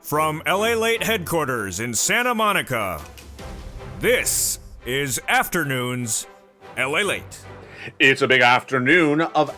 From Lalate headquarters in Santa Monica, this is Afternoons Lalate. It's a big afternoon of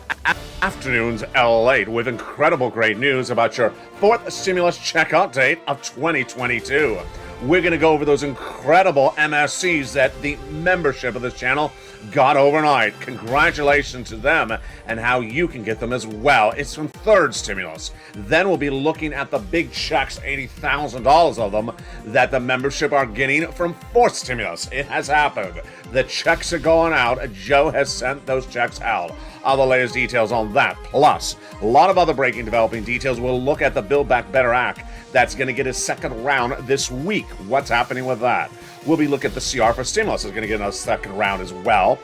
Afternoons Lalate with incredible great news about your fourth stimulus check update of 2022. We're going to go over those incredible MSCs that the membership of this channel got overnight. Congratulations to them and how you can get them as well. It's from third stimulus. Then we'll be looking at the big checks, $80,000 of them, that the membership are getting from fourth stimulus. It has happened. The checks are going out. Joe has sent those checks out. All the latest details on that. Plus, a lot of other breaking developing details. We'll look at the Build Back Better Act that's going to get a second round this week. What's happening with that? We'll be looking at the CR for stimulus is going to get a second round as well.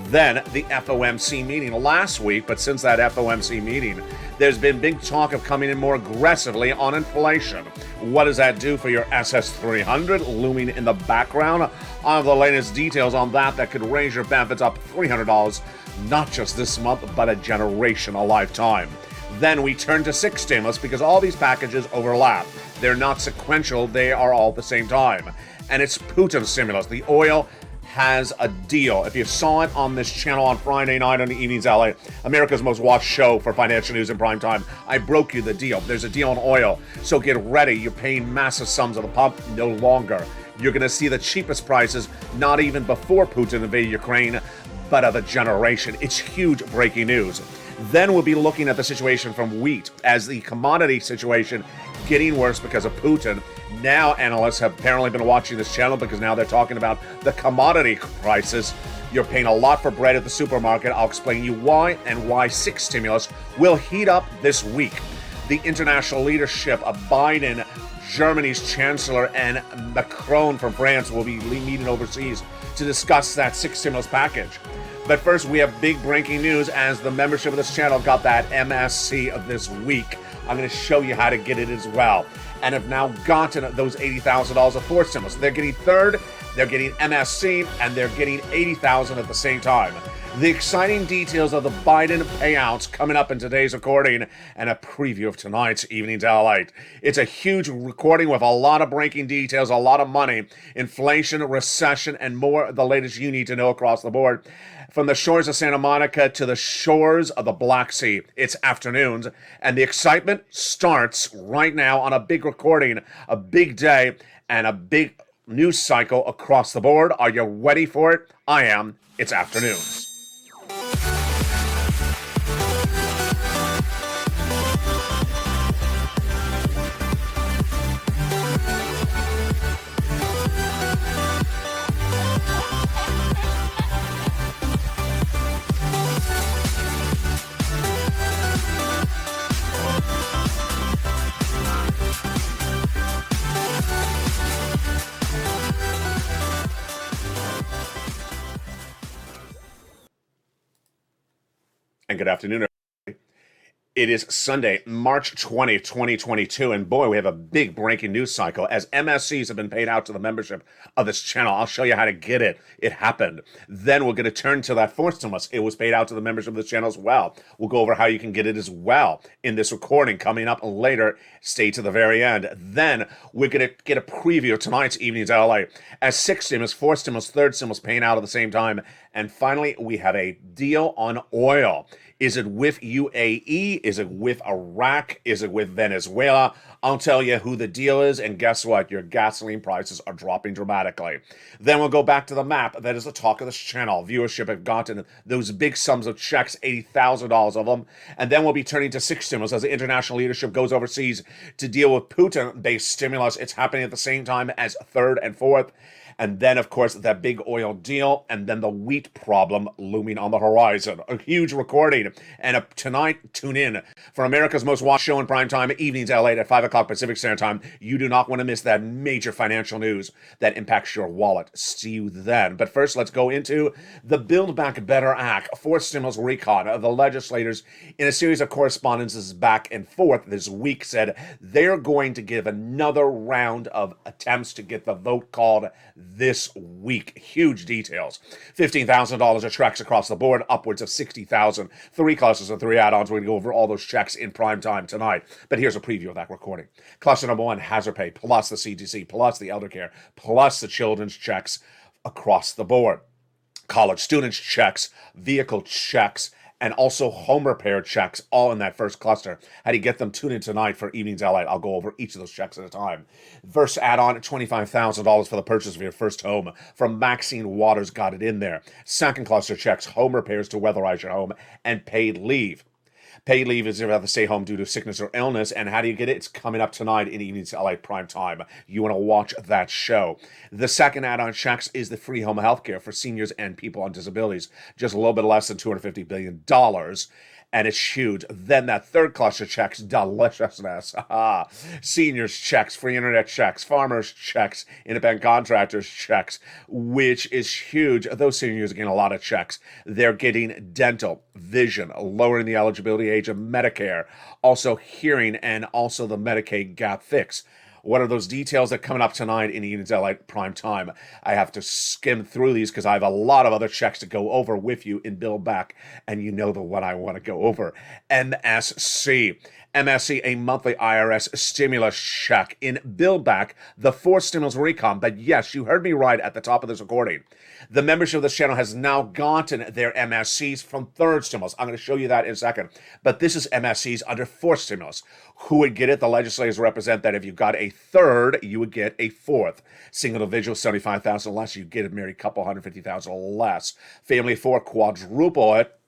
Then the FOMC meeting last week, but since that FOMC meeting, there's been big talk of coming in more aggressively on inflation. What does that do for your SS300 looming in the background? I have the latest details on that could raise your benefits up $300, not just this month, but a generation, a lifetime. Then we turn to sixth stimulus because all these packages overlap. They're not sequential, they are all at the same time. And it's Putin's stimulus. The oil has a deal. If you saw it on this channel on Friday night on the Evenings LA, America's most watched show for financial news in prime time, I broke you the deal. There's a deal on oil, so get ready. You're paying massive sums at the pump no longer. You're going to see the cheapest prices, not even before Putin invaded Ukraine, but of a generation. It's huge breaking news. Then we'll be looking at the situation from wheat as the commodity situation getting worse because of Putin. Now analysts have apparently been watching this channel because now they're talking about the commodity prices. You're paying a lot for bread at the supermarket. I'll explain you why and why sixth stimulus will heat up this week. The international leadership of Biden, Germany's chancellor, and Macron from France will be meeting overseas to discuss that sixth stimulus package. But first, we have big breaking news as the membership of this channel got that MSC of this week. I'm going to show you how to get it as well. And have now gotten those $80,000 of fourth stimulus. They're getting third, they're getting MSC, and they're getting $80,000 at the same time. The exciting details of the Biden payouts coming up in today's recording and a preview of tonight's Evenings Lalate. It's a huge recording with a lot of breaking details, a lot of money, inflation, recession, and more. The latest you need to know across the board. From the shores of Santa Monica to the shores of the Black Sea, it's afternoons, and the excitement starts right now on a big recording, a big day, and a big news cycle across the board. Are you ready for it? I am. It's afternoons. And good afternoon, everybody. It is Sunday, March 20th, 2022, and boy, we have a big breaking news cycle as MSCs have been paid out to the membership of this channel. I'll show you how to get it. It happened. Then we're going to turn to that fourth stimulus. It was paid out to the membership of this channel as well. We'll go over how you can get it as well in this recording coming up later. Stay to the very end. Then we're going to get a preview of tonight's Evenings LA as sixth stimulus, fourth stimulus, third stimulus paying out at the same time. And finally, we have a deal on oil. Is it with UAE? Is it with Iraq? Is it with Venezuela? I'll tell you who the deal is, and guess what? Your gasoline prices are dropping dramatically. Then we'll go back to the map. That is the talk of this channel. Viewership have gotten those big sums of checks, $80,000 of them. And then we'll be turning to sixth stimulus as the international leadership goes overseas to deal with Putin-based stimulus. It's happening at the same time as third and fourth. And then, of course, that big oil deal, and then the wheat problem looming on the horizon. A huge recording. And tonight, tune in for America's most watched show in prime time, Evenings LA at 5 o'clock Pacific Standard Time. You do not want to miss that major financial news that impacts your wallet. See you then. But first, let's go into the Build Back Better Act, fourth stimulus recon. The legislators, in a series of correspondences back and forth this week, said they're going to give another round of attempts to get the vote called this week. Huge details. $15,000 of checks across the board, upwards of $60,000. 3 clusters and 3 add-ons. We're going to go over all those checks in prime time tonight. But here's a preview of that recording. Cluster number 1, hazard pay, plus the CTC, plus the elder care, plus the children's checks across the board. College students checks, vehicle checks, and also home repair checks, all in that first cluster. How do you get them? Tune in tonight for Evenings Lalate. I'll go over each of those checks at a time. First add-on, $25,000 for the purchase of your first home. From Maxine Waters, got it in there. Second cluster checks, home repairs to weatherize your home, and paid leave. Paid leave is if you have to stay home due to sickness or illness. And how do you get it? It's coming up tonight in Evenings Lalate prime time. You want to watch that show. The second add-on checks is the free home health care for seniors and people on disabilities. Just a little bit less than $250 billion. And it's huge. Then that third cluster checks, deliciousness. Seniors checks, free internet checks, farmers checks, independent contractors checks, which is huge. Those seniors are getting a lot of checks. They're getting dental, vision, lowering the eligibility age of Medicare, also hearing, and also the Medicaid gap fix. What are those details that are coming up tonight in Evenings Lalate prime time? I have to skim through these because I have a lot of other checks to go over with you in Build Back, and you know the one I want to go over. MSC. MSC, a monthly IRS stimulus check in Build Back, the 4th stimulus recon. But yes, you heard me right at the top of this recording. The membership of this channel has now gotten their MSCs from 3rd stimulus. I'm going to show you that in a second. But this is MSCs under 4th stimulus. Who would get it? The legislators represent that if you got a 3rd, you would get a 4th. Single individual, $75,000 less. You get a married couple, $150,000 less. Family of 4, quadruple it.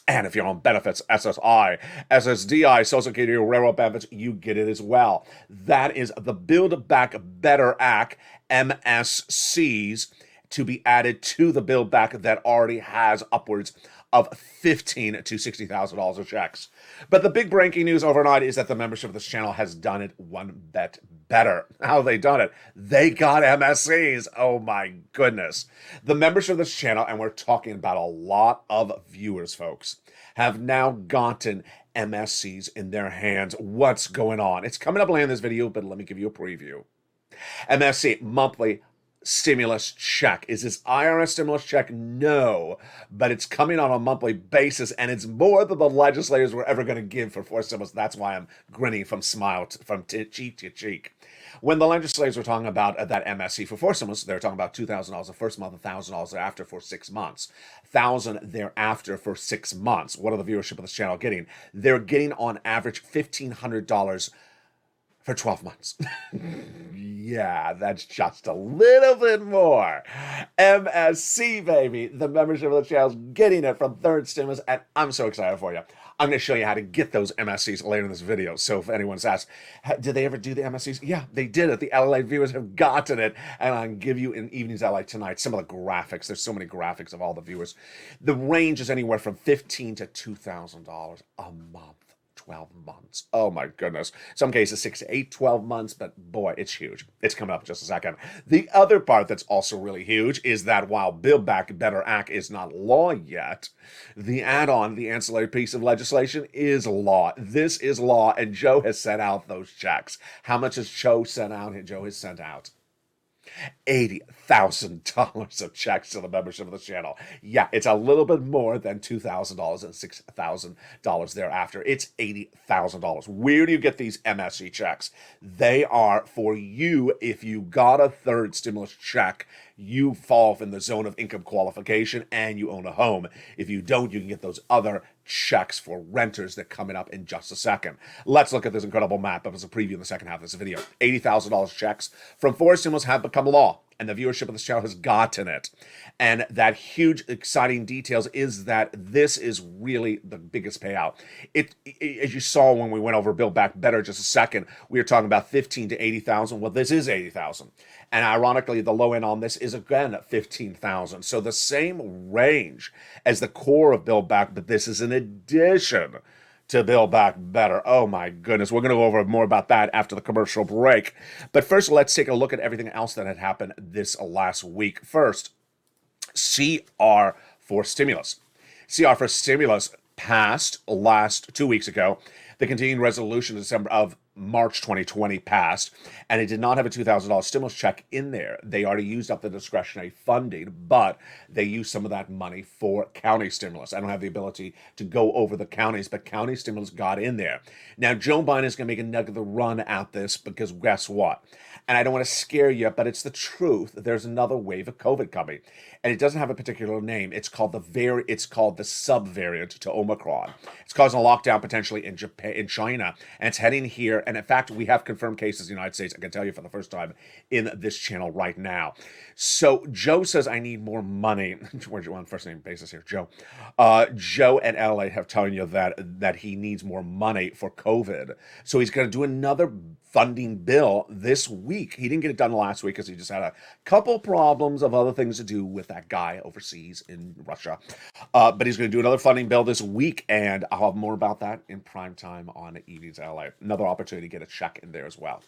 And if you're on benefits, SSI, SSDI, Social Security, Railroad benefits, you get it as well. That is the Build Back Better Act, MSCs, to be added to the Build Back that already has upwards of $15,000 to $60,000 of checks. But the big breaking news overnight is that the membership of this channel has done it one bet better. How have they done it? They got MSCs. Oh my goodness. The membership of this channel, and we're talking about a lot of viewers, folks, have now gotten MSCs in their hands. What's going on? It's coming up later in this video, but let me give you a preview. MSC, monthly stimulus check. Is this IRS stimulus check? No, but it's coming on a monthly basis, and it's more than the legislators were ever going to give for 4 stimulus. That's why I'm grinning from cheek to cheek. When the legislators were talking about that MSC for 4 stimulus, they were talking about $2,000 the first month, $1,000 thereafter for 6 months, $1,000 thereafter for 6 months. What are the viewership of this channel getting? They're getting on average $1,500 for 12 months. Yeah, that's just a little bit more. MSC, baby. The membership of the channel is getting it from 3rd stimulus, and I'm so excited for you. I'm going to show you how to get those MSCs later in this video. So if anyone's asked, did they ever do the MSCs? Yeah, they did it. The LA viewers have gotten it, and I'll give you in Evenings Lalate tonight some of the graphics. There's so many graphics of all the viewers. The range is anywhere from $1,500 to $2,000 a month. 12 months. Oh my goodness. Some cases 6 to 8, 12 months, but boy, it's huge. It's coming up in just a second. The other part that's also really huge is that while Build Back Better Act is not law yet, the add-on, the ancillary piece of legislation is law. This is law, and Joe has sent out those checks. How much has Joe sent out? Joe has sent out $80,000 of checks to the membership of the channel. Yeah, it's a little bit more than $2,000 and $6,000 thereafter. It's $80,000. Where do you get these MSC checks? They are for you if you got a 3rd stimulus check. You fall in the zone of income qualification and you own a home. If you don't, you can get those other checks for renters that are coming up in just a second. Let's look at this incredible map as a preview in the second half of this video. $80,000 checks from 4 stimulus have become law, and the viewership of this channel has gotten it. And that huge, exciting details is that this is really the biggest payout. As you saw when we went over Build Back Better just a second, we were talking about $15,000 to $80,000. Well, this is $80,000. And ironically, the low end on this is again at $15,000. So the same range as the core of Build Back, but this is an addition to Build Back Better. Oh my goodness. We're going to go over more about that after the commercial break. But first, let's take a look at everything else that had happened this last week. First, CR for stimulus. CR for stimulus passed last 2 weeks ago. The continuing resolution in December of March 2020 passed, and it did not have a $2,000 stimulus check in there. They already used up the discretionary funding, but they used some of that money for county stimulus. I don't have the ability to go over the counties, but county stimulus got in there. Now, Joe Biden is going to make another run at this because guess what? And I don't want to scare you, but it's the truth. There's another wave of COVID coming, and it doesn't have a particular name. It's called the subvariant to Omicron. It's causing a lockdown potentially in Japan, in China, and it's heading here. And in fact, we have confirmed cases in the United States. I can tell you for the first time in this channel right now. So Joe says, I need more money. Where's you on first name basis here, Joe? Joe and LA have telling you that he needs more money for COVID. So he's going to do another funding bill this week. He didn't get it done last week because he just had a couple problems of other things to do with that guy overseas in Russia. But he's going to do another funding bill this week, and I'll have more about that in prime time on Evenings LA. Another opportunity to get a check in there as well.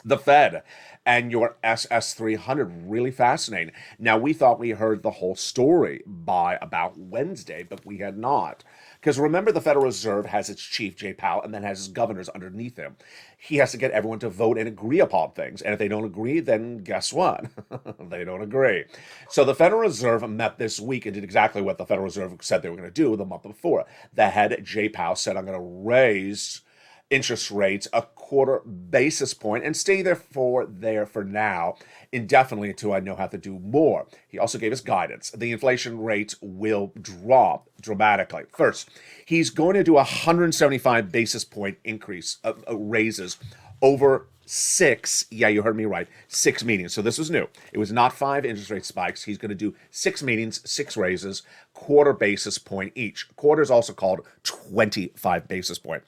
The Fed and your SS300, really fascinating. Now, we thought we heard the whole story by about Wednesday, but we had not. Because remember, the Federal Reserve has its chief, Jay Powell, and then has his governors underneath him. He has to get everyone to vote and agree upon things. And if they don't agree, then guess what? They don't agree. So the Federal Reserve met this week and did exactly what the Federal Reserve said they were going to do the month before. The head, Jay Powell, said, I'm going to raise interest rates a quarter basis point and stay there for now indefinitely until I know how to do more. He also gave us guidance. The inflation rate will drop dramatically. First, he's going to do 175 basis point increase raises over 6, yeah, you heard me right, 6 meetings. So this was new. It was not 5 interest rate spikes. He's going to do 6 meetings, 6 raises, quarter basis point each. Quarter is also called 25 basis point.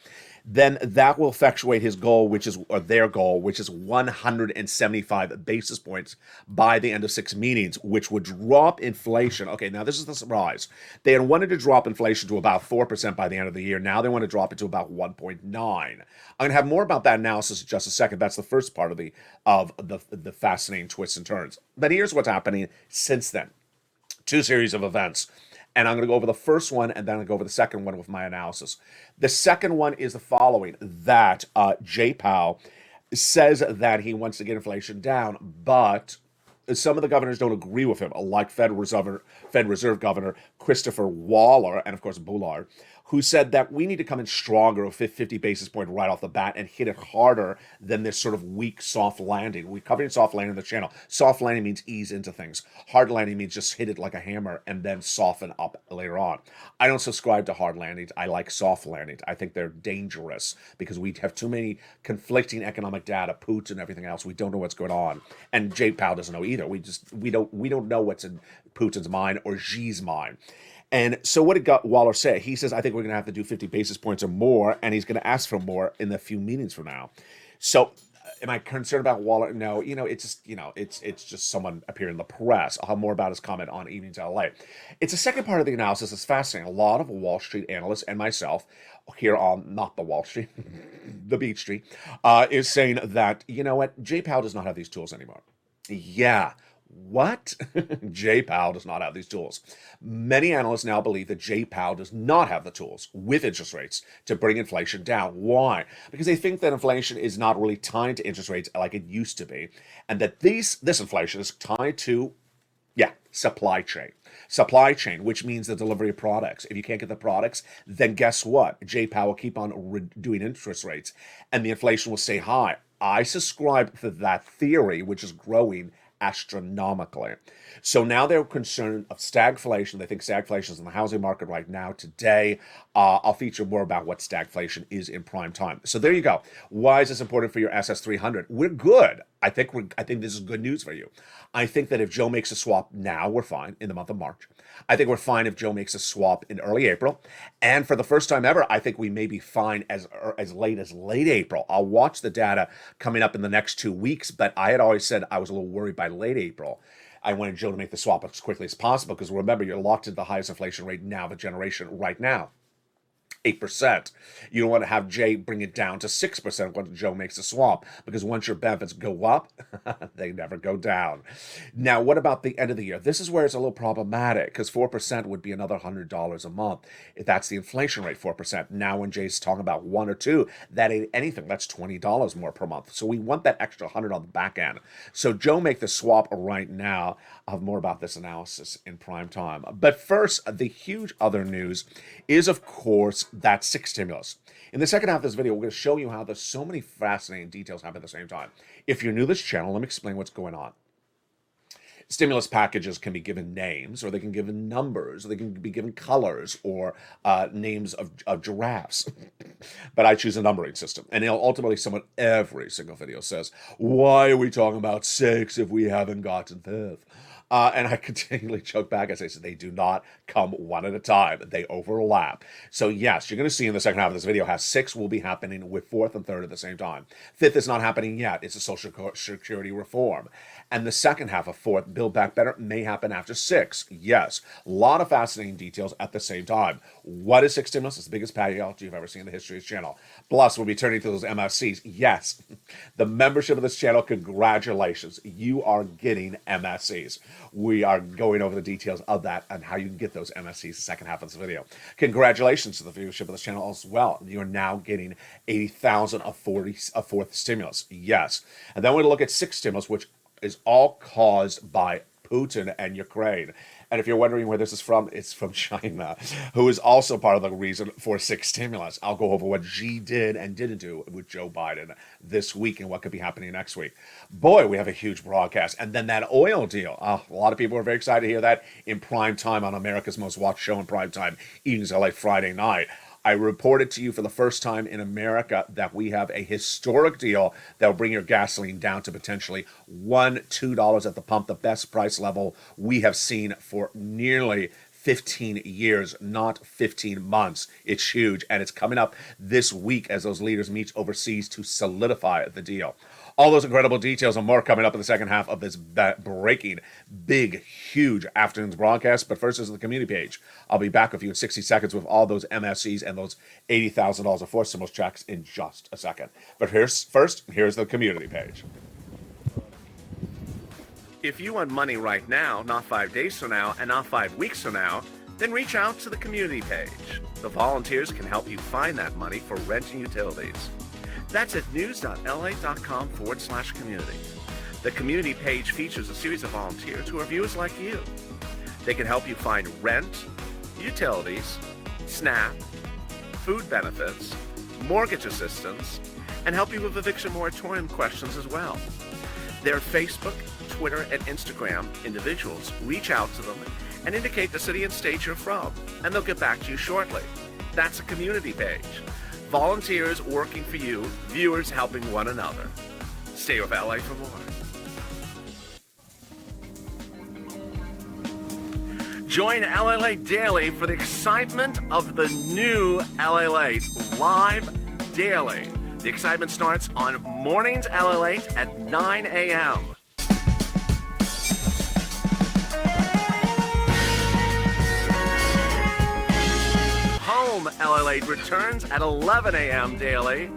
Then that will effectuate his goal, their goal, which is 175 basis points by the end of 6 meetings, which would drop inflation. Okay, now this is the surprise. They had wanted to drop inflation to about 4% by the end of the year. Now they want to drop it to about 1.9. I'm going to have more about that analysis in just a second. That's the first part of the fascinating twists and turns. But here's what's happening since then. 2 series of events. And I'm going to go over the first one, and then I'll go over the second one with my analysis. The second one is the following, that Jay Powell says that he wants to get inflation down, but some of the governors don't agree with him, like Fed Reserve Governor Christopher Waller and, of course, Bullard, who said that we need to come in stronger with 50 basis point right off the bat and hit it harder than this sort of weak soft landing. We covered soft landing in the channel. Soft landing means ease into things. Hard landing means just hit it like a hammer and then soften up later on. I don't subscribe to hard landings. I like soft landings. I think they're dangerous because we have too many conflicting economic data, Putin and everything else. We don't know what's going on. And Jay Powell doesn't know either. We don't know what's in Putin's mind or Xi's mind. And so what did Waller say? He says, I think we're going to have to do 50 basis points or more, and he's going to ask for more in a few meetings from now. So am I concerned about Waller? No, it's just someone appearing in the press. I'll have more about his comment on Evenings LA. It's the second part of the analysis that's fascinating. A lot of Wall Street analysts and myself here on, not the Wall Street, the Beach Street, is saying that, you know what, Jay Powell does not have these tools anymore. Yeah. What? Jay Powell does not have these tools. Many analysts now believe that Jay Powell does not have the tools with interest rates to bring inflation down. Why? Because they think that inflation is not really tied to interest rates like it used to be, and that this inflation is tied to, supply chain. Supply chain, which means the delivery of products. If you can't get the products, then guess what? Jay Powell will keep on doing interest rates, and the inflation will stay high. I subscribe to that theory, which is growing astronomically. So now they're concerned of stagflation. They think stagflation is in the housing market right now today. I'll feature more about what stagflation is in prime time. So there you go. Why is this important for your SS300? We're good. I think this is good news for you. I think that if Joe makes a swap now, we're fine in the month of March. I think we're fine if Joe makes a swap in early April. And for the first time ever, I think we may be fine as late as late April. I'll watch the data coming up in the next 2 weeks, but I had always said I was a little worried by late April. I wanted Joe to make the swap as quickly as possible because remember, you're locked into the highest inflation rate now of a generation right now. 8%. You don't want to have Jay bring it down to 6% when Joe makes a swap, because once your benefits go up, they never go down. Now, what about the end of the year? This is where it's a little problematic, because 4% would be another $100 a month. If that's the inflation rate, 4%. Now, when Jay's talking about 1 or 2, that ain't anything. That's $20 more per month. So we want that extra 100 on the back end. So Joe make the swap right now. I'll have more about this analysis in prime time. But first, the huge other news is, of course, that 6 stimulus. In the second half of this video, we're going to show you how there's so many fascinating details happen at the same time. If you're new to this channel, let me explain what's going on. Stimulus packages can be given names, or they can be given numbers, or they can be given colors, or names of giraffes. But I choose a numbering system. And ultimately, someone every single video says, why are we talking about 6 if we haven't gotten 5th? And I continually choke back as I say, they do not come one at a time. They overlap. So yes, you're going to see in the second half of this video how 6 will be happening with 4th and 3rd at the same time. 5th is not happening yet. It's a Social Security reform. And the second half of 4th, Build Back Better, may happen after 6. Yes, a lot of fascinating details at the same time. What is 6 stimulus? It's the biggest payout you've ever seen in the history of this channel. Plus, we'll be turning to those MSCs. Yes, the membership of this channel, congratulations. You are getting MSCs. We are going over the details of that and how you can get those MSCs the second half of this video. Congratulations to the viewership of this channel as well. You're now getting 80,000 of 4th stimulus. Yes. And then we're going to look at 6 stimulus, which is all caused by Putin and Ukraine. And if you're wondering where this is from, it's from China, who is also part of the reason for 6 stimulus. I'll go over what Xi did and didn't do with Joe Biden this week and what could be happening next week. Boy, we have a huge broadcast. And then that oil deal. A lot of people are very excited to hear that in prime time on America's Most Watched Show in prime time, Evenings LA Friday night. I reported to you for the first time in America that we have a historic deal that will bring your gasoline down to potentially $2 at the pump, the best price level we have seen for nearly 15 years, not 15 months. It's huge, and it's coming up this week as those leaders meet overseas to solidify the deal. All those incredible details and more coming up in the second half of this breaking, big, huge afternoon's broadcast. But first is the community page. I'll be back with you in 60 seconds with all those MSCs and those $80,000 of 4 stimulus checks in just a second. But here's the community page. If you want money right now, not 5 days from now, and not 5 weeks from now, then reach out to the community page. The volunteers can help you find that money for rent and utilities. That's at news.la.com/community. The community page features a series of volunteers who are viewers like you. They can help you find rent, utilities, SNAP, food benefits, mortgage assistance, and help you with eviction moratorium questions as well. Their Facebook, Twitter, and Instagram individuals reach out to them and indicate the city and state you're from, and they'll get back to you shortly. That's a community page. Volunteers working for you, viewers helping one another. Stay with LA for more. Join LA Late Daily for the excitement of the new LA Late live daily. The excitement starts on mornings LA Late at 9 a.m. Home LA Late returns at 11 a.m. daily.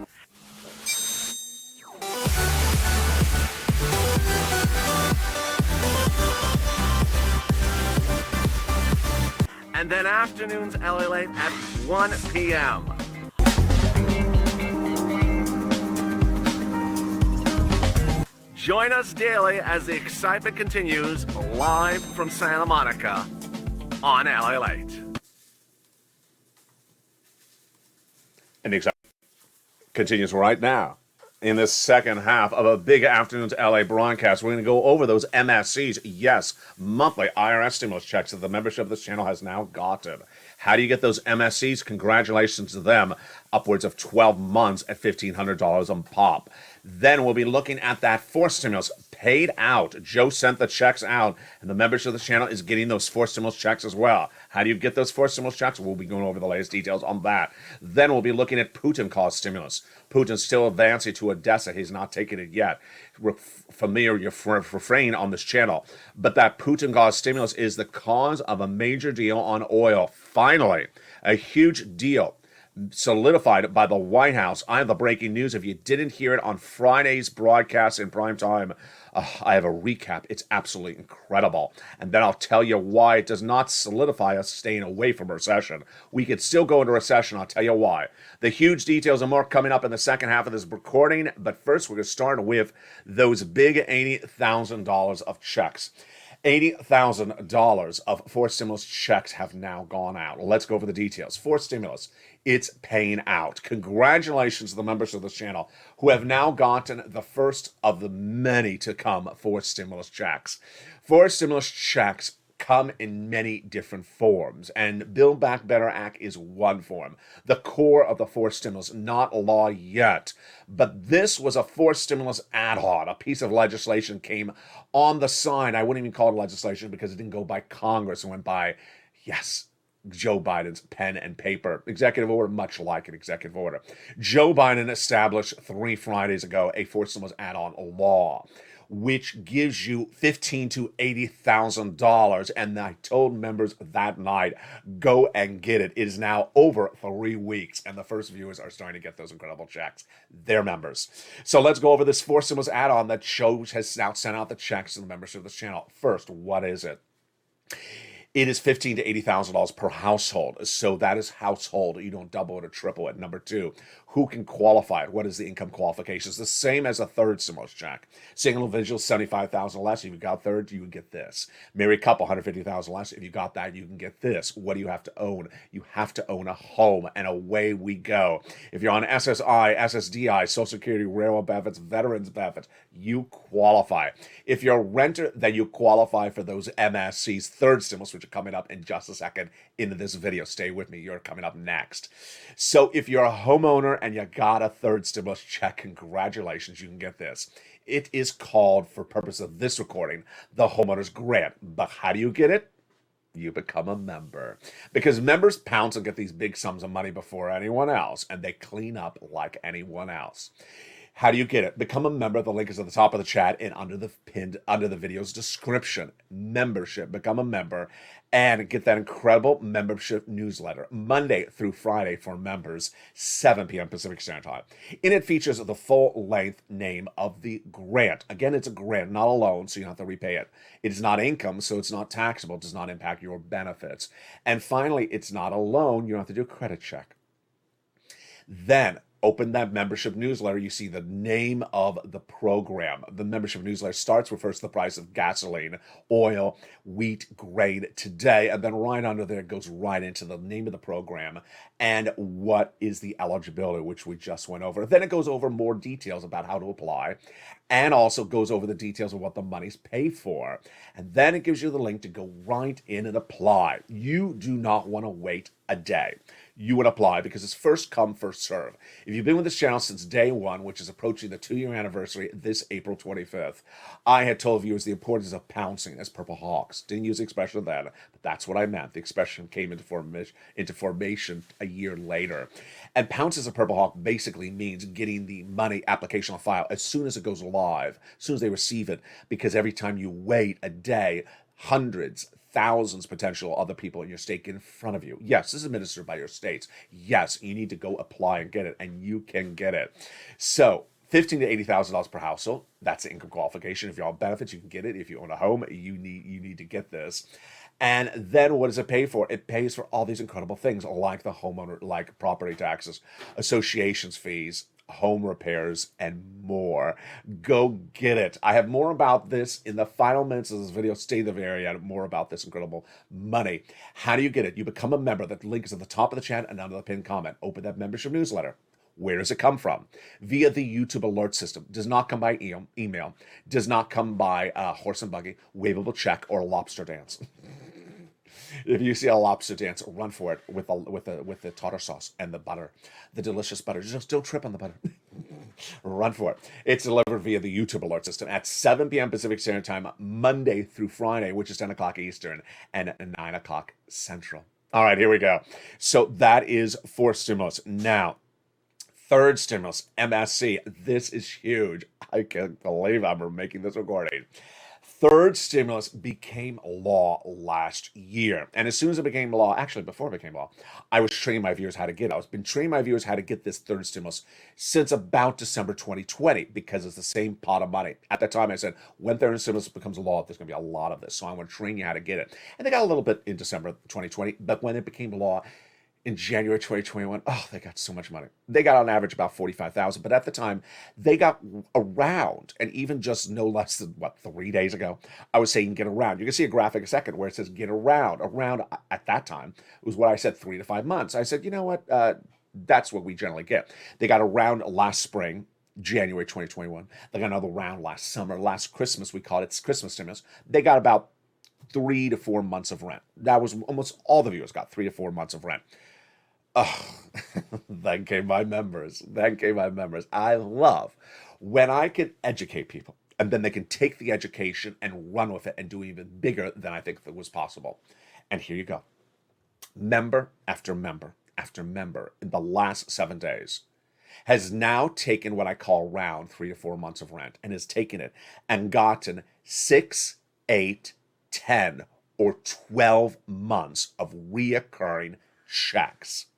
And then afternoons LA Late at 1 p.m. Join us daily as the excitement continues live from Santa Monica on LA Late. And the excitement continues right now. In the second half of a big afternoon's LA broadcast, we're going to go over those MSCs. Yes, monthly IRS stimulus checks that the membership of this channel has now gotten. How do you get those MSCs? Congratulations to them. Upwards of 12 months at $1,500 on pop. Then we'll be looking at that 4th stimulus paid out. Joe sent the checks out, and the membership of this channel is getting those 4 stimulus checks as well. How do you get those 4 stimulus checks? We'll be going over the latest details on that. Then we'll be looking at Putin-caused stimulus. Putin's still advancing to Odessa. He's not taking it yet. We're familiar, you're refrain on this channel. But that Putin-caused stimulus is the cause of a major deal on oil. Finally, a huge deal. solidified by the White House. I have the breaking news. If you didn't hear it on Friday's broadcast in prime time, I have a recap. It's absolutely incredible. And then I'll tell you why it does not solidify us staying away from recession. We could still go into recession. I'll tell you why. The huge details and more coming up in the second half of this recording. But first, we're going to start with those big $80,000 of checks. $80,000 of forced stimulus checks have now gone out. Let's go over the details. Forced stimulus, it's paying out. Congratulations to the members of this channel who have now gotten the first of the many to come forced stimulus checks. Forced stimulus checks come in many different forms, and Build Back Better Act is one form. The core of the forced stimulus, not law yet, but this was a forced stimulus add-on. A piece of legislation came on the side. I wouldn't even call it legislation because it didn't go by Congress. It went by, yes, Joe Biden's pen and paper. Executive order, much like an executive order. Joe Biden established 3 Fridays ago a forced stimulus add-on law, which gives you $15,000 to $80,000. And I told members that night, go and get it. It is now over 3 weeks, and the first viewers are starting to get those incredible checks. They're members. So let's go over this forced stimulus add-on that has now sent out the checks to the members of this channel. First, what is it? It is $15,000 to $80,000 per household. So that is household. You don't double it or triple it. Number 2, who can qualify it? What is the income qualifications? The same as a third stimulus check. Single individual, $75,000 less. If you got third, you would get this. Married couple, $150,000 less. If you got that, you can get this. What do you have to own? You have to own a home, and away we go. If you're on SSI, SSDI, Social Security, railroad benefits, veterans benefits, you qualify. If you're a renter, then you qualify for those MSCs, third stimulus, which are coming up in just a second into this video. Stay with me. You're coming up next. So if you're a homeowner and you got a third stimulus check, congratulations, you can get this. It is called, for purpose of this recording, the homeowner's grant. But how do you get it? You become a member, because members pounce and get these big sums of money before anyone else, and they clean up like anyone else. How do you get it? Become a member. The link is at the top of the chat and under the video's description. Membership. Become a member and get that incredible membership newsletter Monday through Friday for members, 7 p.m. Pacific Standard Time. In it features the full-length name of the grant. Again, it's a grant, not a loan, so you don't have to repay it. It is not income, so it's not taxable. It does not impact your benefits. And finally, it's not a loan. You don't have to do a credit check. Then, open that membership newsletter. You see the name of the program. The membership newsletter starts with first the price of gasoline, oil, wheat, grain today, and then right under there it goes right into the name of the program and what is the eligibility, which we just went over. Then it goes over more details about how to apply, and also goes over the details of what the money's paid for. And then it gives you the link to go right in and apply. You do not want to wait a day. You would apply because it's first come, first serve. If you've been with this channel since day one, which is approaching the 2-year anniversary this April 25th, I had told viewers the importance of pouncing as Purple Hawks. Didn't use the expression then, but that's what I meant. The expression came into formation a year later. And pounce as a Purple Hawk basically means getting the money application on file as soon as it goes live, as soon as they receive it, because every time you wait a day, hundreds, thousands potential other people in your state get in front of you. Yes, this is administered by your states. Yes, you need to go apply and get it, and you can get it. So $15,000 to $80,000 per household. That's the income qualification. If you're on benefits, you can get it. If you own a home, you need to get this. And then what does it pay for? It pays for all these incredible things like the homeowner, like property taxes, associations fees, home repairs, and more. Go get it. I have more about this in the final minutes of this video. Stay the very end. More about this incredible money. How do you get it? You become a member. The link is at the top of the chat and under the pinned comment. Open that membership newsletter. Where does it come from? Via the YouTube alert system. Does not come by email. Does not come by horse and buggy, wavable check, or lobster dance. If you see a lobster dance, run for it with the tartar sauce and the butter, the delicious butter. Just don't trip on the butter. Run for it. It's delivered via the YouTube alert system at 7 p.m. Pacific Standard Time, Monday through Friday, which is 10 o'clock Eastern and 9 o'clock Central. All right, here we go. So that is for stimulus. Now, third stimulus, MSC. This is huge. I can't believe I'm making this recording. Third stimulus became law last year. And as soon as it became law, actually before it became law, I was training my viewers how to get it. I've been training my viewers how to get this third stimulus since about December 2020 because it's the same pot of money. At that time, I said, when third stimulus becomes law, there's going to be a lot of this. So I want to train you how to get it. And they got a little bit in December 2020, but when it became law, in January 2021, oh, they got so much money. They got on average about 45,000, but at the time, they got around, and even just no less than, 3 days ago, I was saying get around. You can see a graphic a second where it says get around. Around, at that time, was what I said, 3 to 5 months. I said, you know what, that's what we generally get. They got around last spring, January 2021. They got another round last summer. Last Christmas, we called it Christmas stimulus. They got about 3 to 4 months of rent. That was almost all the viewers got 3 to 4 months of rent. Oh, thank you, my members. Thank you, my members. I love when I can educate people and then they can take the education and run with it and do even bigger than I think that was possible. And here you go. Member after member after member in the last 7 days has now taken what I call round 3 to 4 months of rent and has taken it and gotten 6, 8, 10, or 12 months of reoccurring checks.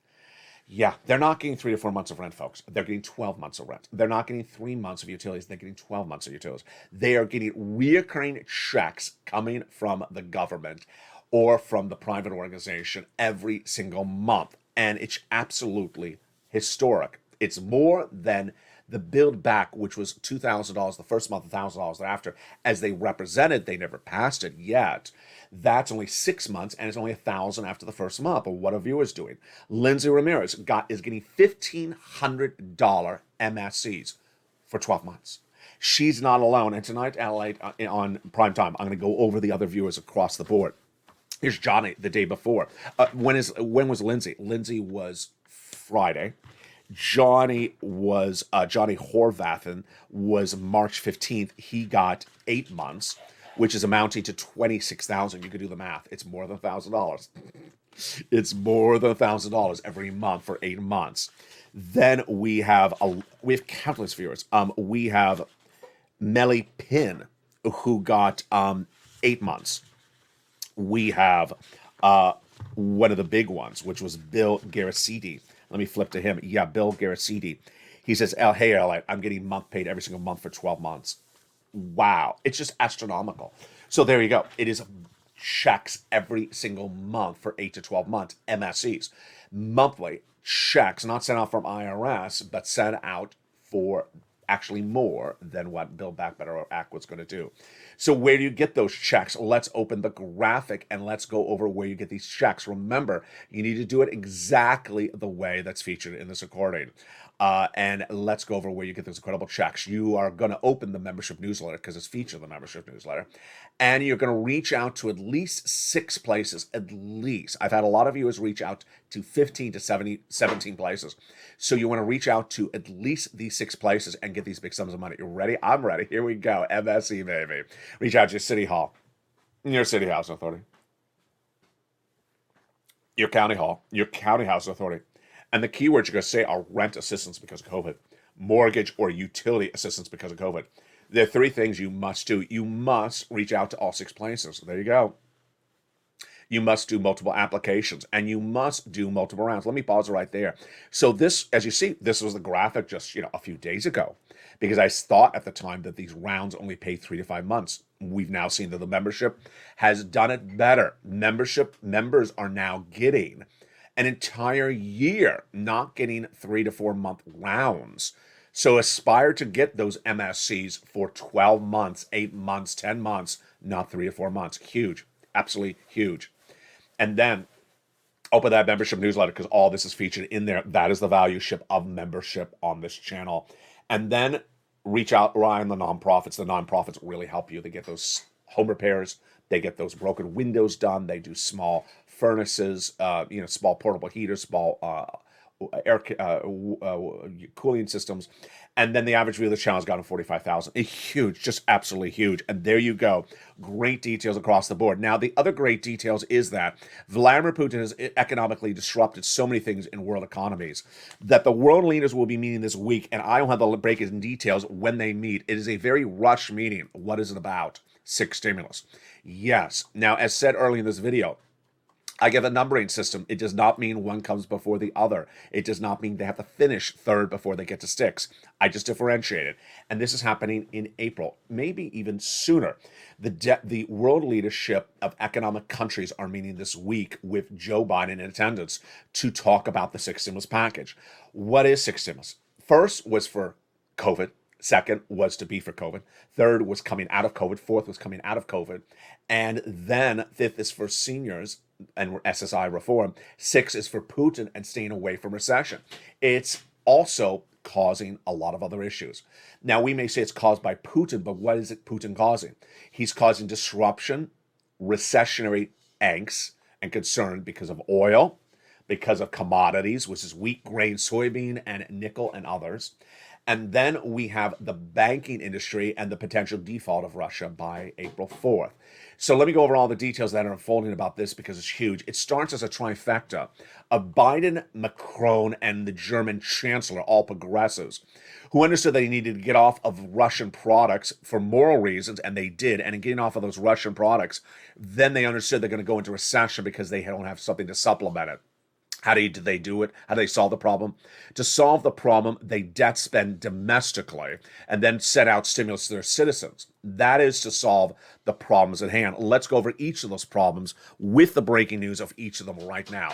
Yeah, they're not getting 3 to 4 months of rent, folks. They're getting 12 months of rent. They're not getting 3 months of utilities. They're getting 12 months of utilities. They are getting reoccurring checks coming from the government or from the private organization every single month. And it's absolutely historic. It's more than the Build Back, which was $2,000 the first month, $1,000 thereafter. As they represented, they never passed it yet. That's only 6 months, and it's only $1,000 after the first month. But what are viewers doing? Lindsay Ramirez is getting $1,500 MSCs for 12 months. She's not alone. And tonight, Lalate, on prime time, I'm going to go over the other viewers across the board. Here's Johnny the day before. When was Lindsay? Lindsay was Friday. Johnny Horvathan was March 15th. He got 8 months, which is amounting to 26,000. You can do the math. It's more than $1,000. It's more than $1,000 every month for 8 months. Then we have countless viewers. We have Melly Pin, who got 8 months. We have one of the big ones, which was Bill Garacidi. Let me flip to him. Yeah, Bill Garacidi. He says, hey, Lalate, I'm getting month paid every single month for 12 months. Wow. It's just astronomical. So there you go. It is checks every single month for 8 to 12 months, MSCs. Monthly checks, not sent out from IRS, but sent out for actually more than what Build Back Better Act was going to do. So where do you get those checks? Let's open the graphic and let's go over where you get these checks. Remember, you need to do it exactly the way that's featured in this recording. And let's go over where you get those incredible checks. You are going to open the membership newsletter because it's featured in the membership newsletter. And you're going to reach out to at least 6 places, at least. I've had a lot of viewers reach out to 15 to 17 places. So you want to reach out to at least these 6 places and get these big sums of money. You ready? I'm ready. Here we go. MSE, baby. Reach out to your city hall, your city housing authority, your county hall, your county housing authority. And the keywords you're going to say are rent assistance because of COVID, mortgage or utility assistance because of COVID. There are 3 things you must do. You must reach out to all 6 places. There you go. You must do multiple applications and you must do multiple rounds. Let me pause right there. So this, as you see, this was the graphic just, a few days ago because I thought at the time that these rounds only pay 3 to 5 months. We've now seen that the membership has done it better. Members are now getting an entire year, not getting 3 to 4 month rounds. So aspire to get those MSCs for 12 months, 8 months, 10 months, not 3 to 4 months. Huge, absolutely huge. And then open that membership newsletter because all this is featured in there. That is the value ship of membership on this channel. And then reach out, rely on the nonprofits. The nonprofits really help you. They get those home repairs. They get those broken windows done. They do small furnaces, small portable heaters, small air cooling systems. And then the average view of the channel has gotten 45,000. Huge, just absolutely huge. And there you go. Great details across the board. Now, the other great details is that Vladimir Putin has economically disrupted so many things in world economies that the world leaders will be meeting this week. And I don't have the break in details when they meet. It is a very rushed meeting. What is it about? six stimulus. Yes. Now, as said earlier in this video, I give a numbering system. It does not mean one comes before the other. It does not mean they have to finish third before they get to six. I just differentiate it. And this is happening in April, maybe even sooner. The world leadership of economic countries are meeting this week with Joe Biden in attendance to talk about the six stimulus package. What is six stimulus? First was for COVID. Second was to be for COVID. Third was coming out of COVID. Fourth was coming out of COVID. And then fifth is for seniors and SSI reform. Six is for Putin and staying away from recession. It's also causing a lot of other issues. Now, we may say it's caused by Putin, but what is it Putin causing? He's causing disruption, recessionary angst and concern because of oil, because of commodities, which is wheat, grain, soybean, and nickel and others. And then we have the banking industry and the potential default of Russia by April 4th. So let me go over all the details that are unfolding about this because it's huge. It starts as a trifecta of Biden, Macron, and the German chancellor, all progressives, who understood that they needed to get off of Russian products for moral reasons, and they did. And in getting off of those Russian products, then they understood they're going to go into recession because they don't have something to supplement it. How did they do it? How do they solve the problem? To solve the problem, they debt spend domestically and then set out stimulus to their citizens. That is to solve the problems at hand. Let's go over each of those problems with the breaking news of each of them right now.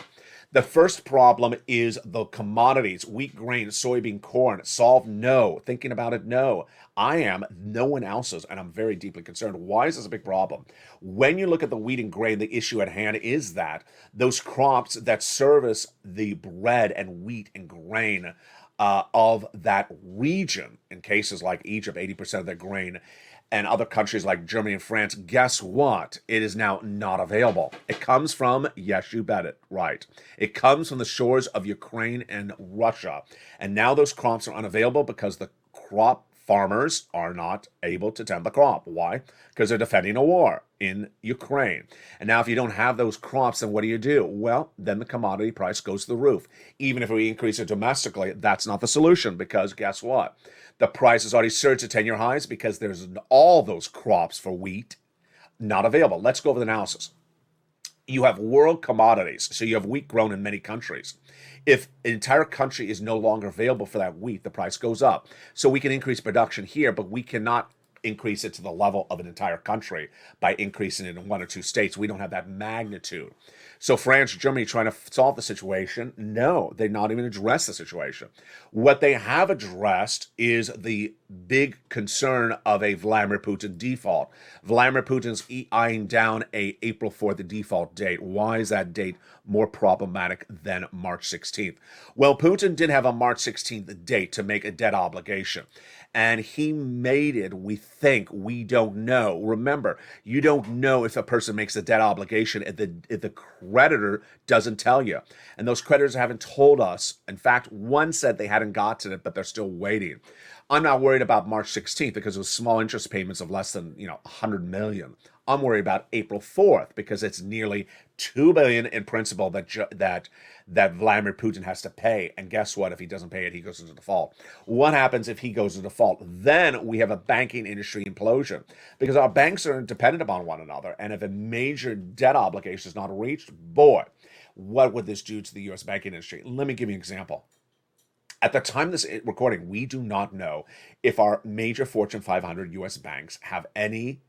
The first problem is the commodities, wheat, grain, soybean, corn. Solve? No. Thinking about it? No. I am. No one else is, and I'm very deeply concerned. Why is this a big problem? When you look at the wheat and grain, the issue at hand is that those crops that service the bread and wheat and grain of that region, in cases like Egypt, 80% of their grain, and other countries like Germany and France, guess what? It is now not available. It comes from, yes, you bet it, right. It comes from the shores of Ukraine and Russia. And now those crops are unavailable because the crop farmers are not able to tend the crop. Why? Because they're defending a war in Ukraine. And now if you don't have those crops, then what do? Well, then the commodity price goes to the roof. Even if we increase it domestically, that's not the solution because guess what? The price has already surged to 10-year highs because there's all those crops for wheat not available. Let's go over the analysis. You have world commodities, so you have wheat grown in many countries. If an entire country is no longer available for that wheat, the price goes up. So we can increase production here, but we cannot increase it to the level of an entire country by increasing it in one or two states. We don't have that magnitude. So France, Germany trying to solve the situation? No, they've not even addressed the situation. What they have addressed is the big concern of a Vladimir Putin default. Vladimir Putin's eyeing down a April 4th default date. Why is that date more problematic than March 16th? Well, Putin did have a March 16th date to make a debt obligation. And he made it, we think, we don't know. Remember, you don't know if a person makes a debt obligation if the creditor doesn't tell you. And those creditors haven't told us. In fact, one said they hadn't gotten it, but they're still waiting. I'm not worried about March 16th because it was small interest payments of less than 100 million. I'm worried about April 4th because it's nearly $2 billion in principal that Vladimir Putin has to pay. And guess what? If he doesn't pay it, he goes into default. What happens if he goes into default? Then we have a banking industry implosion because our banks are dependent upon one another. And if a major debt obligation is not reached, boy, what would this do to the U.S. banking industry? Let me give you an example. At the time of this recording, we do not know if our major Fortune 500 U.S. banks have any,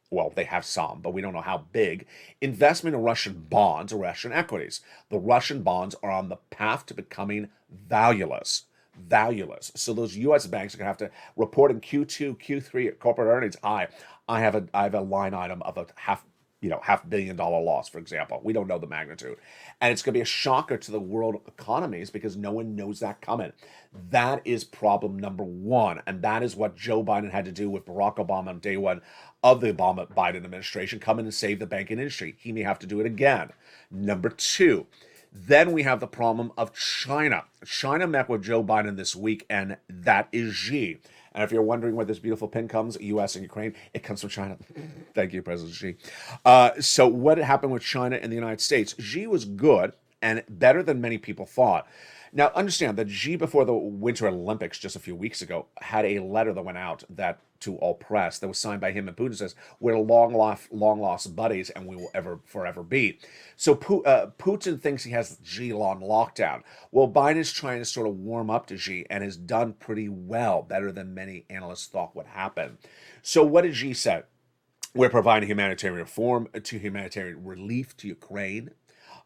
well, they have some, but we don't know how big, investment in Russian bonds or Russian equities. The Russian bonds are on the path to becoming valueless. So those U.S. banks are going to have to report in Q2, Q3 corporate earnings. I have a line item of a $500 million loss, for example. We don't know the magnitude. And it's going to be a shocker to the world economies because no one knows that coming. That is problem number one. And that is what Joe Biden had to do with Barack Obama on day one of the Obama-Biden administration, come in and save the banking industry. He may have to do it again. Number two, then we have the problem of China. China met with Joe Biden this week, and that is Xi. And if you're wondering where this beautiful pin comes, U.S. and Ukraine, it comes from China. Thank you, President Xi. So what happened with China and the United States? Xi was good and better than many people thought. Now, understand that Xi, before the Winter Olympics just a few weeks ago, had a letter that went out that to all press that was signed by him, and Putin says we're long lost buddies and we will ever forever be. So Putin thinks he has Xi on lockdown. Well, Biden is trying to sort of warm up to Xi and has done pretty well, better than many analysts thought would happen. So what did Xi say? We're providing humanitarian reform to humanitarian relief to Ukraine.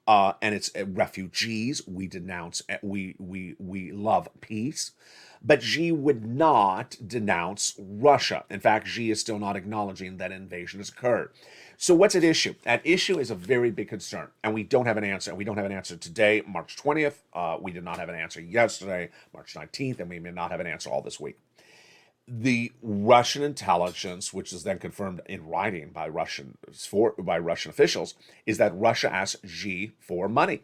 And it's refugees. We denounce, we love peace. But Xi would not denounce Russia. In fact, Xi is still not acknowledging that invasion has occurred. So what's at issue? At issue is a very big concern, and we don't have an answer. We don't have an answer today, March 20th. We did not have an answer yesterday, March 19th, and we may not have an answer all this week. The Russian intelligence, which is then confirmed in writing by Russian officials, is that Russia asked Xi for money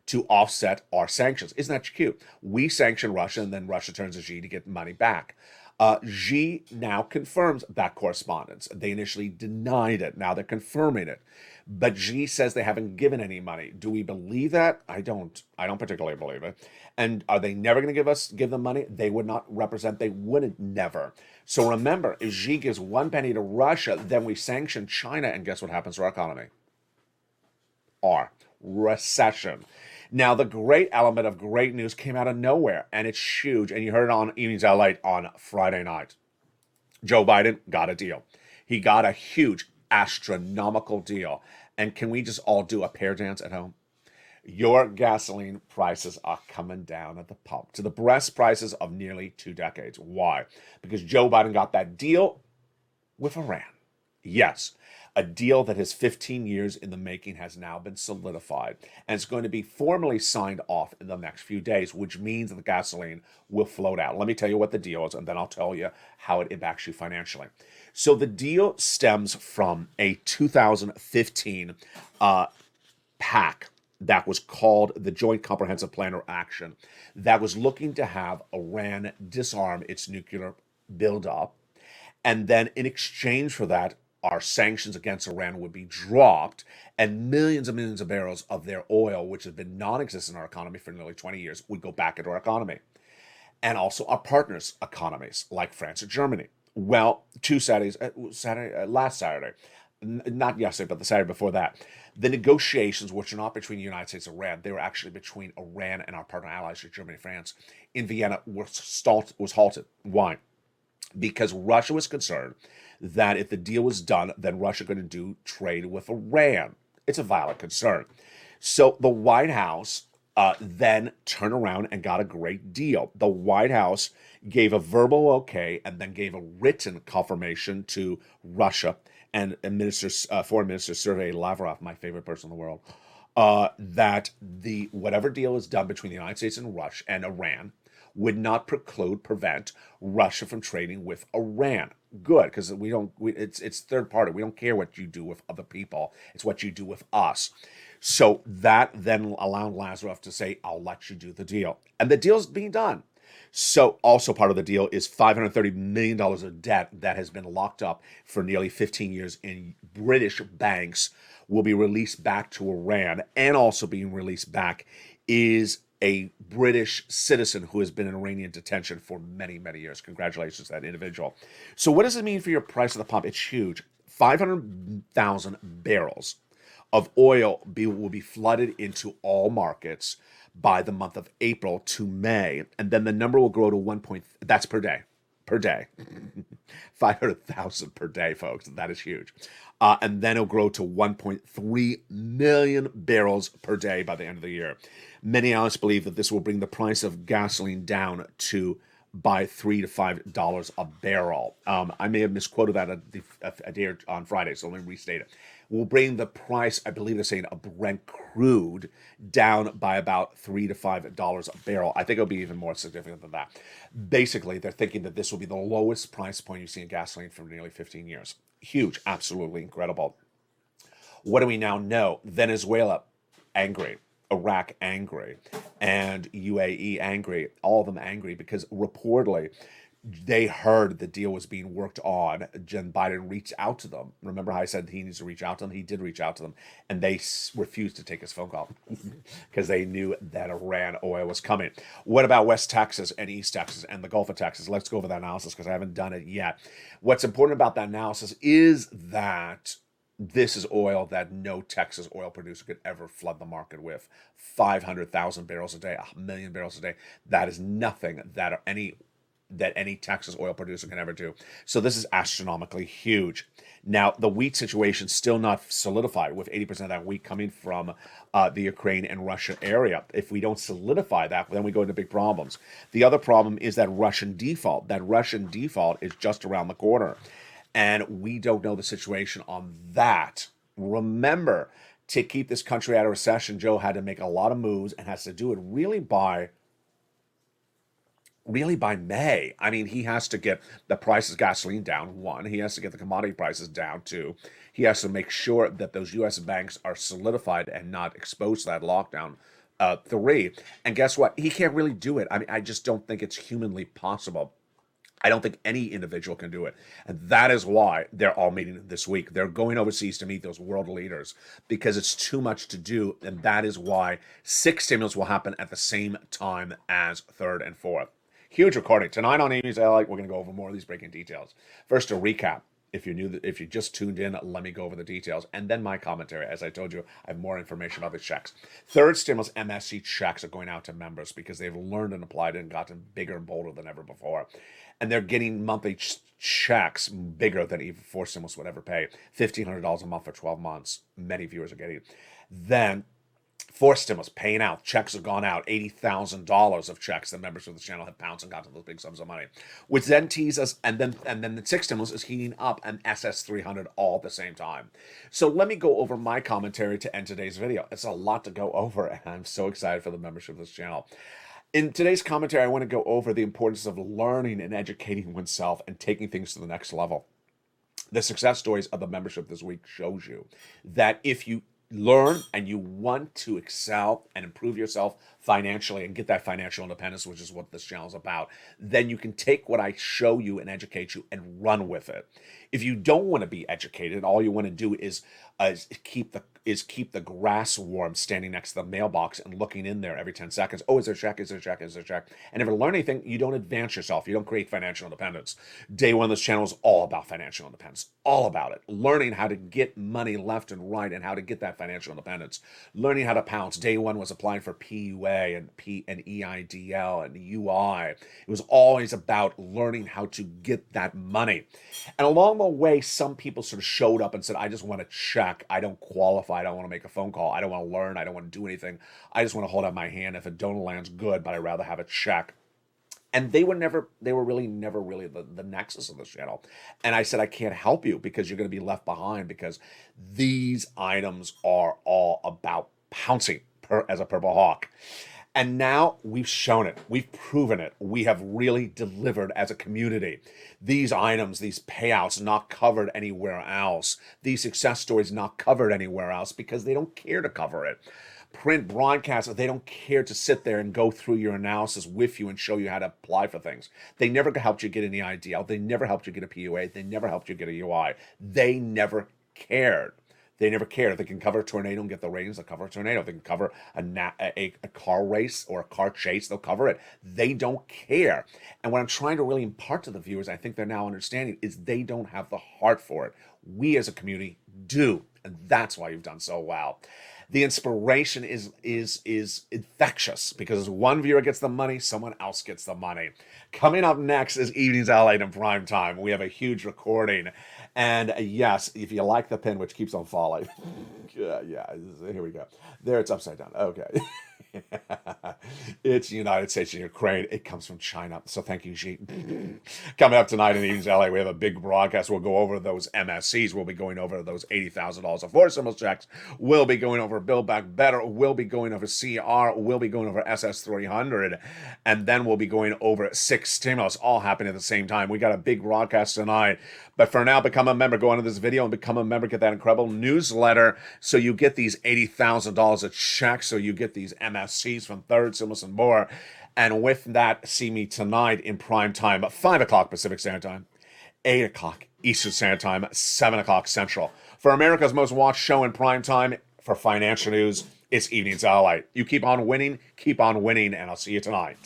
to offset our sanctions. Isn't that cute? We sanction Russia, and then Russia turns to Xi to get money back. Xi now confirms that correspondence. They initially denied it. Now they're confirming it. But Xi says they haven't given any money. Do we believe that? I don't particularly believe it. And are they never going to give them money? They would not represent. They wouldn't never. So remember, if Xi gives one penny to Russia, then we sanction China, and guess what happens to our economy? Our recession. Now, the great element of great news came out of nowhere, and it's huge. And you heard it on Evenings Lalate on Friday night. Joe Biden got a deal. He got a huge, astronomical deal. And can we just all do a pair dance at home? Your gasoline prices are coming down at the pump to the best prices of nearly 2 decades. Why? Because Joe Biden got that deal with Iran. Yes, a deal that has 15 years in the making has now been solidified, and it's going to be formally signed off in the next few days, which means that the gasoline will float out. Let me tell you what the deal is, and then I'll tell you how it impacts you financially. So the deal stems from a 2015 PAC that was called the Joint Comprehensive Plan of Action, that was looking to have Iran disarm its nuclear buildup, and then in exchange for that, our sanctions against Iran would be dropped, and millions and millions of barrels of their oil, which has been non-existent in our economy for nearly 20 years, would go back into our economy. And also our partners' economies, like France and Germany. Well, last Saturday, not yesterday, but the Saturday before that, the negotiations, which are not between the United States and Iran, they were actually between Iran and our partner allies, Germany and France, in Vienna, was halted. Why? Because Russia was concerned that if the deal was done, then Russia going to do trade with Iran. It's a valid concern. So the White House then turned around and got a great deal. The White House gave a verbal okay and then gave a written confirmation to Russia and Foreign Minister Sergei Lavrov, my favorite person in the world, that the whatever deal is done between the United States and Russia and Iran would not prevent Russia from trading with Iran. Good, because it's third party. We don't care what you do with other people. It's what you do with us. So that then allowed Lavrov to say, I'll let you do the deal. And the deal's being done. So also part of the deal is $530 million of debt that has been locked up for nearly 15 years in British banks will be released back to Iran, and also being released back is a British citizen who has been in Iranian detention for many, many years. Congratulations to that individual. So what does it mean for your price at the pump? It's huge. 500,000 barrels of oil will be flooded into all markets by the month of April to May. And then the number will grow to that's per day. 500,000 per day, folks. That is huge. And then it'll grow to 1.3 million barrels per day by the end of the year. Many analysts believe that this will bring the price of gasoline down to by $3 to $5 a barrel. I may have misquoted that a day on Friday, so let me restate it. Will bring the price, I believe they're saying, of Brent crude down by about $3 to $5 a barrel. I think it'll be even more significant than that. Basically, they're thinking that this will be the lowest price point you've seen in gasoline for nearly 15 years. Huge, absolutely incredible. What do we now know? Venezuela, angry. Iraq, angry. And UAE, angry. All of them angry because reportedly They heard the deal was being worked on. Jen Biden reached out to them. Remember how I said he needs to reach out to them? He did reach out to them, and they refused to take his phone call because they knew that Iran oil was coming. What about West Texas and East Texas and the Gulf of Texas? Let's go over that analysis because I haven't done it yet. What's important about that analysis is that this is oil that no Texas oil producer could ever flood the market with. 500,000 barrels a day, 1 million barrels a day. That is nothing that any Texas oil producer can ever do. So this is astronomically huge. Now, the wheat situation still not solidified, with 80% of that wheat coming from the Ukraine and Russia area. If we don't solidify that, then we go into big problems. The other problem is that Russian default. That Russian default is just around the corner. And we don't know the situation on that. Remember, to keep this country out of recession, Joe had to make a lot of moves and has to do it really by May. I mean, he has to get the price of gasoline down, 1. He has to get the commodity prices down, 2. He has to make sure that those U.S. banks are solidified and not exposed to that lockdown, 3. And guess what? He can't really do it. I mean, I just don't think it's humanly possible. I don't think any individual can do it. And that is why they're all meeting this week. They're going overseas to meet those world leaders because it's too much to do. And that is why 6 stimulus will happen at the same time as 3rd and 4th. Huge recording. Tonight on Amy's LA, we're going to go over more of these breaking details. First, a recap. If you just tuned in, let me go over the details. And then my commentary. As I told you, I have more information about the checks. 3rd stimulus MSC checks are going out to members because they've learned and applied it and gotten bigger and bolder than ever before. And they're getting monthly checks bigger than even 4th stimulus would ever pay. $1,500 a month for 12 months. Many viewers are getting. Then 4th stimulus paying out. Checks have gone out. $80,000 of checks that members of the channel have pounced and got to those big sums of money. Which then teases, and then the 6th stimulus is heating up an SS300 all at the same time. So let me go over my commentary to end today's video. It's a lot to go over, and I'm so excited for the membership of this channel. In today's commentary, I want to go over the importance of learning and educating oneself and taking things to the next level. The success stories of the membership this week shows you that if you learn and you want to excel and improve yourself financially and get that financial independence, which is what this channel is about, then you can take what I show you and educate you and run with it. If you don't want to be educated, all you want to do is keep the grass warm, standing next to the mailbox and looking in there every 10 seconds. Oh, is there a check? Is there a check? Is there a check? And never learn anything. You don't advance yourself. You don't create financial independence. Day one of this channel is all about financial independence. All about it. Learning how to get money left and right and how to get that financial independence. Learning how to pounce. Day one was applying for PUA and EIDL and UI. It was always about learning how to get that money. And along the way, some people sort of showed up and said, I just want to check. I don't qualify. I don't want to make a phone call. I don't want to learn. I don't want to do anything. I just want to hold out my hand. If a donor lands, good, but I'd rather have a check. And they were never really the nexus of this channel. And I said, I can't help you because you're going to be left behind because these items are all about pouncing as a purple hawk. And now we've shown it. We've proven it. We have really delivered as a community. These items, these payouts, not covered anywhere else. These success stories not covered anywhere else because they don't care to cover it. Print, broadcast, they don't care to sit there and go through your analysis with you and show you how to apply for things. They never helped you get an IDL. They never helped you get a PUA. They never helped you get a UI. They never cared. They never cared. If they can cover a tornado and get the ratings, they'll cover a tornado. If they can cover a car race or a car chase, they'll cover it. They don't care. And what I'm trying to really impart to the viewers, I think they're now understanding, is they don't have the heart for it. We as a community do. And that's why you've done so well. The inspiration is infectious because as one viewer gets the money, someone else gets the money. Coming up next is Evenings Lalate in prime time. We have a huge recording. And yes, if you like the pin, which keeps on falling. yeah, here we go. There, it's upside down. Okay. It's United States and Ukraine. It comes from China. So thank you, Xi. Coming up tonight in Evenings LA, we have a big broadcast. We'll go over those MSCs. We'll be going over those $80,000 of 4 stimulus checks. We'll be going over Build Back Better. We'll be going over CR. We'll be going over SS300. And then we'll be going over 6 stimulus, all happening at the same time. We got a big broadcast tonight. But for now, become a member. Go onto this video and become a member. Get that incredible newsletter so you get these $80,000 of checks, so you get these MSCs from 3rd stimulus and more. And with that, see me tonight in prime time, 5 o'clock Pacific Standard Time, 8 o'clock Eastern Standard Time, 7 o'clock Central. For America's most watched show in prime time for financial news, it's Evenings Lalate. You keep on winning, and I'll see you tonight.